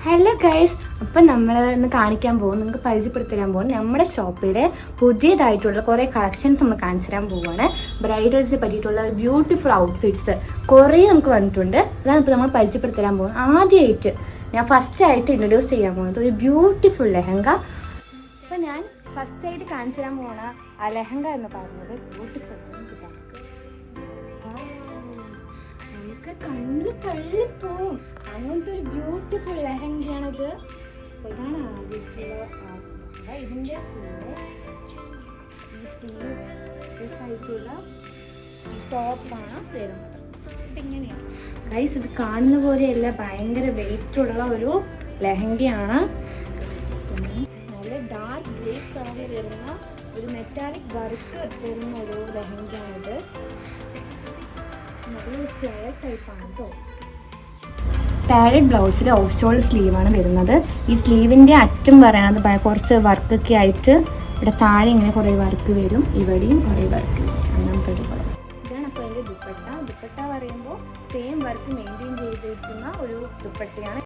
Hello guys, അപ്പം നമ്മൾ ഇന്ന് കാണിക്കാൻ പോകും, നിങ്ങൾക്ക് പരിചയപ്പെടുത്തി തരാൻ പോകും നമ്മുടെ ഷോപ്പിലെ പുതിയതായിട്ടുള്ള കുറേ കളക്ഷൻസ് നമ്മൾ കാണിച്ചു തരാൻ പോവുകയാണ്. ബ്രൈഡൽസിനെ പറ്റിയിട്ടുള്ള ബ്യൂട്ടിഫുൾ ഔട്ട്ഫിറ്റ്സ് കുറേ നമുക്ക് വന്നിട്ടുണ്ട്. അതാണ് ഇപ്പോൾ നമ്മൾ പരിചയപ്പെടുത്തി തരാൻ പോകുന്നത്. ആദ്യമായിട്ട് ഞാൻ ഫസ്റ്റായിട്ട് ഇൻട്രൊഡ്യൂസ് ചെയ്യാൻ പോകുന്നത് ഒരു ബ്യൂട്ടിഫുൾ ലെഹങ്ക. അപ്പോൾ ഞാൻ ഫസ്റ്റായിട്ട് കാണിച്ചു തരാൻ പോകുന്ന ആ ലെഹങ്ക എന്ന് പറയുന്നത് ബ്യൂട്ടിഫുൾ നമുക്ക് കണ്ണിൽ തള്ളിപ്പോവും. അങ്ങനത്തെ ഒരു ബ്യൂട്ടിഫുൾ ലെഹങ്കയാണിത്. ഇതാണ് ആദ്യമായിട്ടുള്ള ഇതിൻ്റെ ആയിട്ടുള്ള ടോപ്പാണ് വരുന്നത്. ഇങ്ങനെയാണ് ഗൈസ്, ഇത് കാണുന്ന പോലെയല്ല, ഭയങ്കര വെയിറ്റുള്ള ഒരു ലെഹങ്കയാണ്. നല്ല ഡാർക്ക് ഗ്രേ കളറിൽ വരുന്ന ഒരു മെറ്റാലിക് വർക്ക് വരുന്ന ഒരു ലെഹങ്കയാണിത്. നല്ലൊരു ഫ്ലെയർ ടൈപ്പാണ് കേട്ടോ. പാഡഡ് ബ്ലൗസിൽ ഓഫ് ഷോൾഡർ സ്ലീവാണ് വരുന്നത്. ഈ സ്ലീവിൻ്റെ അറ്റം പറയുന്നത് കുറച്ച് വർക്കൊക്കെ ആയിട്ട് ഇവിടെ താഴെ ഇങ്ങനെ കുറേ വർക്ക് വരും, ഇവിടെയും കുറേ വർക്ക് വരും. അങ്ങനത്തെ ഒരു ബ്ലൗസ്. ഇതാണ് അപ്പോൾ അതിൻ്റെ ദുപ്പട്ട. ദുപ്പട്ട പറയുമ്പോൾ സെയിം വർക്ക് മെയിൻറ്റെയിൻ ചെയ്തിരിക്കുന്ന ഒരു ദുപ്പട്ടയാണ്.